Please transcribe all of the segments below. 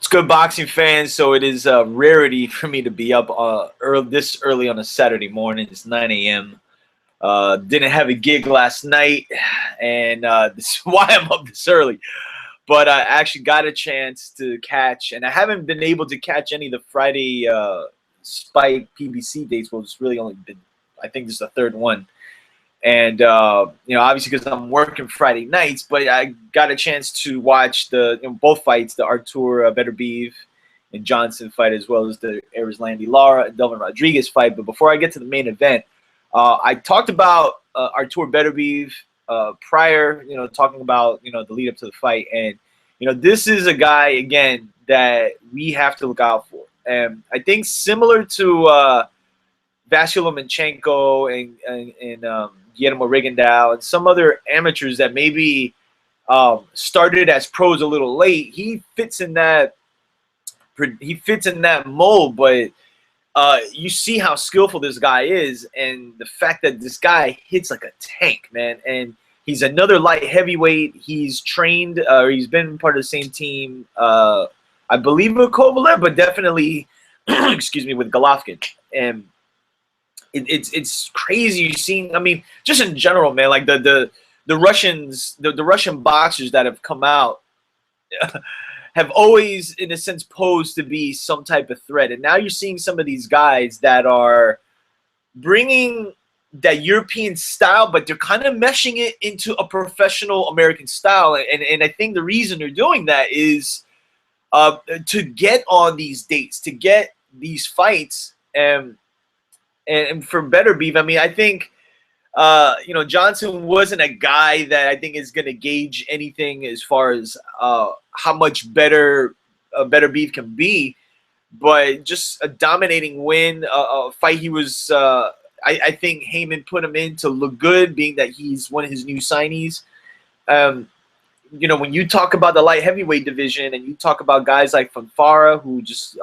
It's good, boxing fans. So it is a rarity for me to be up this early on a Saturday morning. It's 9 a.m. Didn't have a gig last night, and this is why I'm up this early. But I actually got a chance to catch, and I haven't been able to catch any of the Friday Spike PBC dates. Well, it's really only been, I think this is the third one. And, obviously because I'm working Friday nights, but I got a chance to watch both fights, the Artur Beterbiev and Johnson fight, as well as the Erislandy Lara and Delvin Rodriguez fight. But before I get to the main event, I talked about Artur Beterbiev prior, talking about, the lead up to the fight. And, this is a guy, again, that we have to look out for. And I think similar to Vasyl Lomachenko and Guillermo Rigondeaux and some other amateurs that maybe started as pros a little late, he fits in that mold. But you see how skillful this guy is, and the fact that this guy hits like a tank, man. And he's another light heavyweight. He's trained, or he's been part of the same team, I believe, with Kovalev, but definitely, excuse me, with Golovkin. And it's crazy seeing. I mean, just in general, man. Like the Russians, the Russian boxers that have come out have always, in a sense, posed to be some type of threat. And now you're seeing some of these guys that are bringing that European style, but they're kind of meshing it into a professional American style. And I think the reason they're doing that is to get on these dates, to get these fights. And for Beterbiev, I mean, I think, Johnson wasn't a guy that I think is going to gauge anything as far as how much better Beterbiev can be. But just a dominating win, a fight he was, I think Heyman put him in to look good, being that he's one of his new signees. When you talk about the light heavyweight division and you talk about guys like Fonfara, who just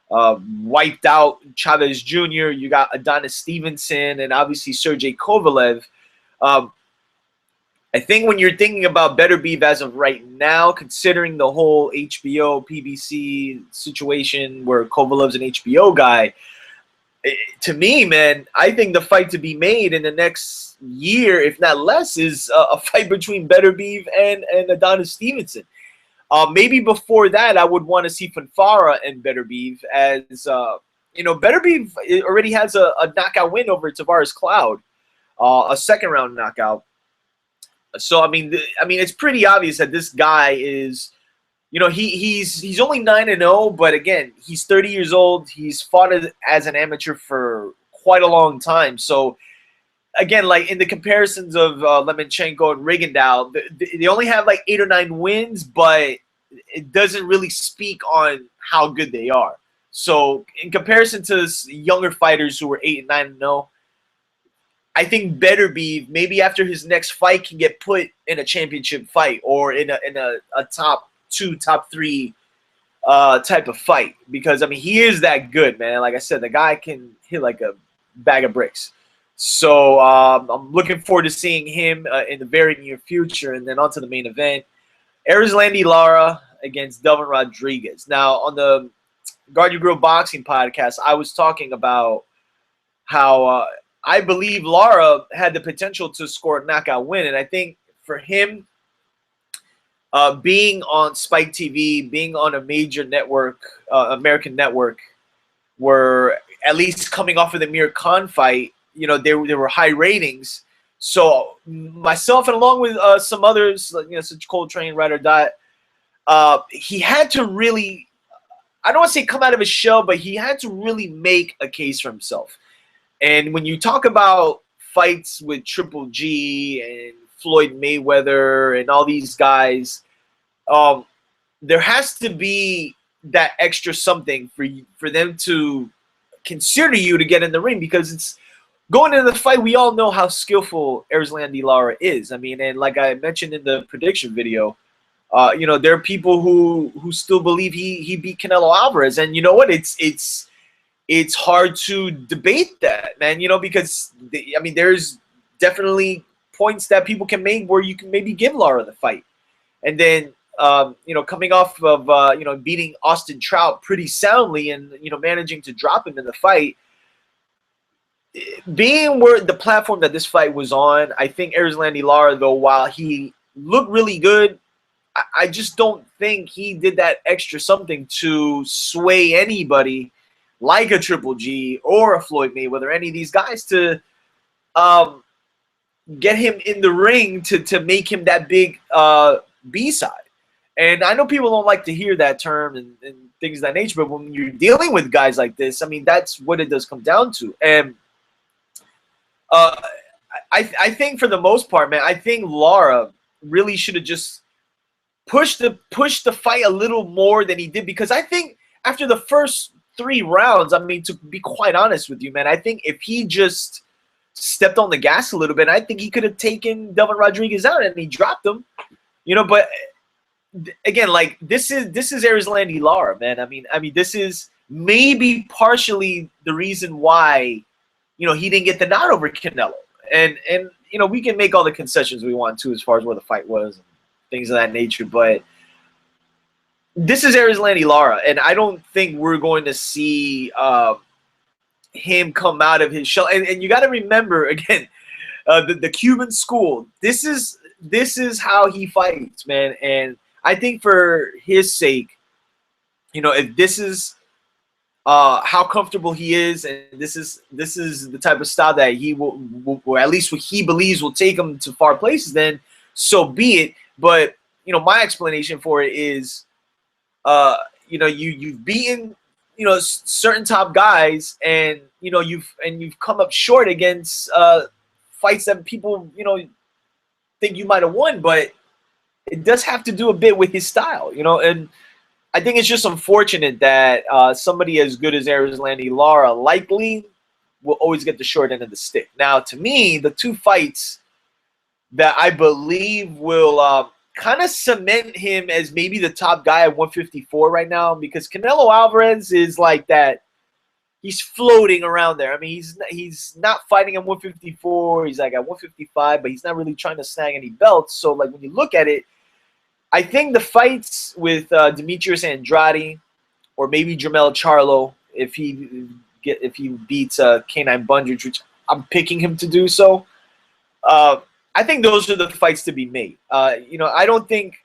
wiped out Chavez Jr., you got Adonis Stevenson, and obviously Sergey Kovalev. I think when you're thinking about Beterbiev as of right now, considering the whole HBO, PBC situation where Kovalev's an HBO guy, to me, man, I think the fight to be made in the next year, if not less, is a fight between Beterbiev and Adonis Stevenson. Maybe before that, I would want to see Fonfara and Beterbiev, as Beterbiev already has a knockout win over Tavares Cloud, a second-round knockout. So I mean, it's pretty obvious that this guy is, he's only 9-0, but again, he's 30 years old. He's fought as an amateur for quite a long time. So again, like in the comparisons of Lomachenko and Rigondeaux, they only have like 8 or 9 wins, but it doesn't really speak on how good they are. So in comparison to younger fighters who were 8 and 9-0, I think Beterbiev, maybe after his next fight, can get put in a championship fight or in a top 2, top 3 type of fight, because I mean he is that good, man. Like I said, the guy can hit like a bag of bricks. So I'm looking forward to seeing him in the very near future. And then on to the main event, Erislandy Lara against Delvin Rodriguez. Now, on the Guard Your Grill Boxing podcast, I was talking about how I believe Lara had the potential to score a knockout win. And I think for him, being on Spike TV, being on a major network, American network, were at least coming off of the Mir Khan fight, there were high ratings. So myself, and along with some others, such Coltrane, Ride or Die, he had to really, I don't want to say come out of his shell, but he had to really make a case for himself. And when you talk about fights with Triple G and Floyd Mayweather and all these guys, there has to be that extra something for them to consider you to get in the ring, because it's going into the fight. We all know how skillful Erislandy Lara is. I mean, and like I mentioned in the prediction video, there are people who still believe he beat Canelo Alvarez, and you know what? It's hard to debate that, man. Because there's definitely points that people can make where you can maybe give Lara the fight, and then coming off of beating Austin Trout pretty soundly and managing to drop him in the fight. Being where the platform that this fight was on, I think Erislandy Lara, though, while he looked really good, I just don't think he did that extra something to sway anybody like a Triple G or a Floyd Mayweather, any of these guys, to get him in the ring to make him that big B-side. And I know people don't like to hear that term and things of that nature, but when you're dealing with guys like this, I mean, that's what it does come down to. And I think for the most part, man, I think Lara really should have just pushed the fight a little more than he did, because I think after the first 3 rounds, I mean, to be quite honest with you, man, I think if he just stepped on the gas a little bit, I think he could have taken Delvin Rodriguez out, and he dropped him, But again, like, this is Erislandy Lara, man. I mean, this is maybe partially the reason why he didn't get the nod over Canelo, and we can make all the concessions we want to as far as where the fight was and things of that nature, but this is Erislandy Lara, and I don't think we're going to see him come out of his shell. And you got to remember, again, the Cuban school. This is how he fights, man. And I think for his sake, if this is how comfortable he is, and this is the type of style that he will, or at least what he believes will take him to far places, then so be it. But my explanation for it is, you've beaten certain top guys, and you've come up short against fights that people think you might have won, but it does have to do a bit with his style, and I think it's just unfortunate that somebody as good as Erislandy Lara likely will always get the short end of the stick. Now, to me, the 2 fights that I believe will kind of cement him as maybe the top guy at 154 right now, because Canelo Alvarez is like that. He's floating around there. I mean, he's not fighting at 154. He's like at 155, but he's not really trying to snag any belts. So, like, when you look at it, I think the fights with Demetrius Andrade or maybe Jermell Charlo, if he beats K9 Bundridge, which I'm picking him to do so, I think those are the fights to be made. I don't think,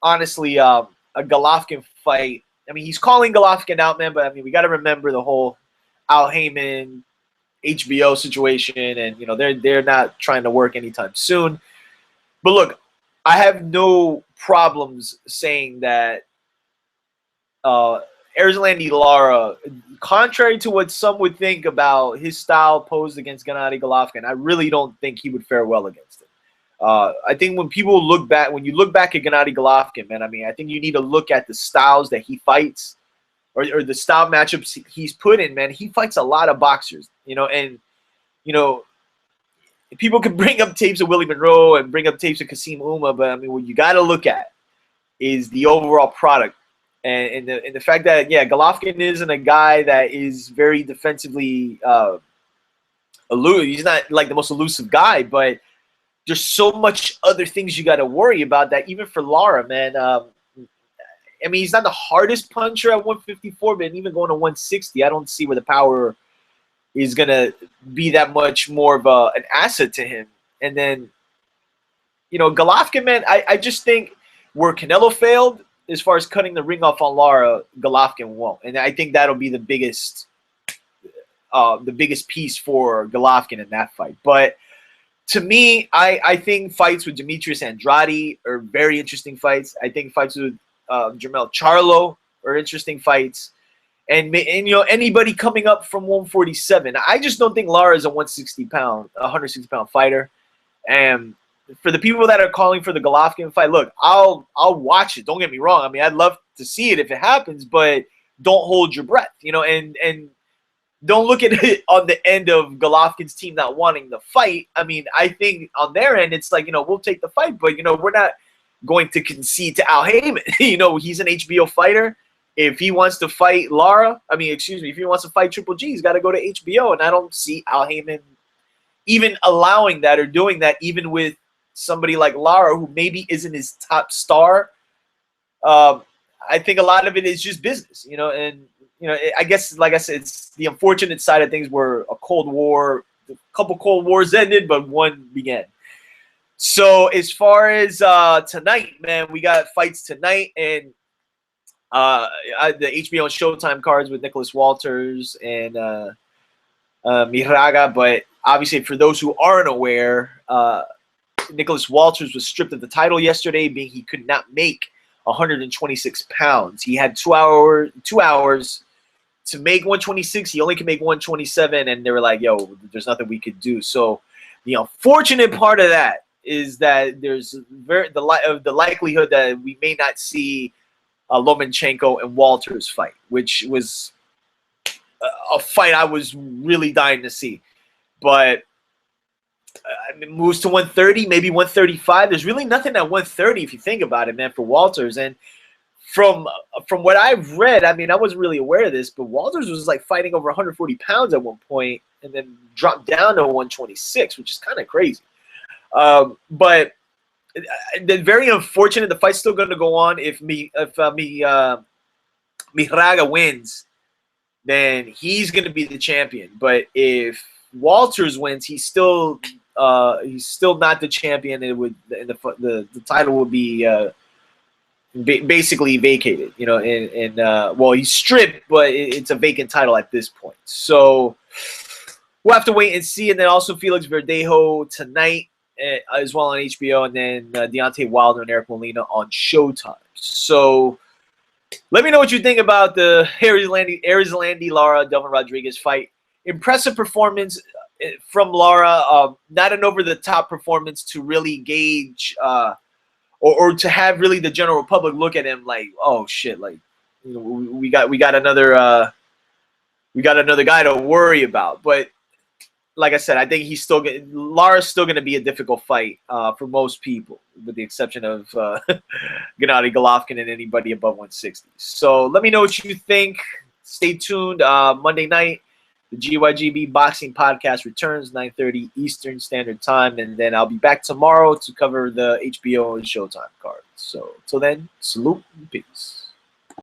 honestly, a Golovkin fight. I mean, he's calling Golovkin out, man, but I mean, we got to remember the whole Al Heyman HBO situation, and they're not trying to work anytime soon. But look, I have no problems saying that Erislandy Lara, contrary to what some would think about his style posed against Gennady Golovkin, I really don't think he would fare well against it. I think when you look back at Gennady Golovkin, man, I mean, I think you need to look at the styles that he fights, or the style matchups he's put in, man. He fights a lot of boxers, and people can bring up tapes of Willie Monroe and bring up tapes of Kasim Uma, but I mean, what you got to look at is the overall product, and the fact that, yeah, Golovkin isn't a guy that is very defensively elusive. He's not like the most elusive guy, but there's so much other things you got to worry about that even for Lara, man. I mean, he's not the hardest puncher at 154, but even going to 160, I don't see where the power is going to be that much more of an asset to him. And then, Golovkin, man, I just think where Canelo failed as far as cutting the ring off on Lara, Golovkin won't. And I think that'll be the biggest piece for Golovkin in that fight. But to me, I think fights with Demetrius Andrade are very interesting fights. I think fights with Jermell Charlo are interesting fights. And anybody coming up from 147. I just don't think Lara is a 160-pound fighter. And for the people that are calling for the Golovkin fight, look, I'll watch it. Don't get me wrong. I mean, I'd love to see it if it happens, but don't hold your breath, and don't look at it on the end of Golovkin's team not wanting the fight. I mean, I think on their end, it's like, we'll take the fight, but, we're not going to concede to Al Heyman. He's an HBO fighter. If he wants to fight if he wants to fight Triple G, he's got to go to HBO, and I don't see Al Heyman even allowing that or doing that, even with somebody like Lara, who maybe isn't his top star, I think a lot of it is just business, and I guess, like I said, it's the unfortunate side of things where a couple Cold Wars ended, but one began. So as far as tonight, man, we got fights tonight, and the HBO and Showtime cards with Nicholas Walters and Miraga. But obviously, for those who aren't aware, Nicholas Walters was stripped of the title yesterday, being he could not make 126 pounds. He had 2 hours to make 126. He only could make 127, and they were like, "Yo, there's nothing we could do." So the unfortunate part of that is that there's the likelihood that we may not see Lomachenko and Walters fight, which was a fight I was really dying to see. But it moves to 130, maybe 135. There's really nothing at 130 if you think about it, man, for Walters. And from what I've read, I mean, I wasn't really aware of this, but Walters was like fighting over 140 pounds at one point and then dropped down to 126, which is kind of crazy. But very unfortunate. The fight's still going to go on. If Miraga wins, then he's going to be the champion. But if Walters wins, he's still not the champion. The title would be basically vacated. Well, he's stripped, but it's a vacant title at this point. So we'll have to wait and see. And then also Felix Verdejo tonight, as well on HBO, and then Deontay Wilder and Eric Molina on Showtime. So let me know what you think about the Erislandy Lara Delvin Rodriguez fight. Impressive performance from Lara. Not an over-the-top performance to really gauge or to have really the general public look at him like, oh shit, like we got another guy to worry about. But like I said, I think Lara's still going to be a difficult fight for most people, with the exception of Gennady Golovkin and anybody above 160. So let me know what you think. Stay tuned. Monday night, the GYGB Boxing Podcast returns, 9:30 Eastern Standard Time, and then I'll be back tomorrow to cover the HBO and Showtime cards. So till then, salute and peace.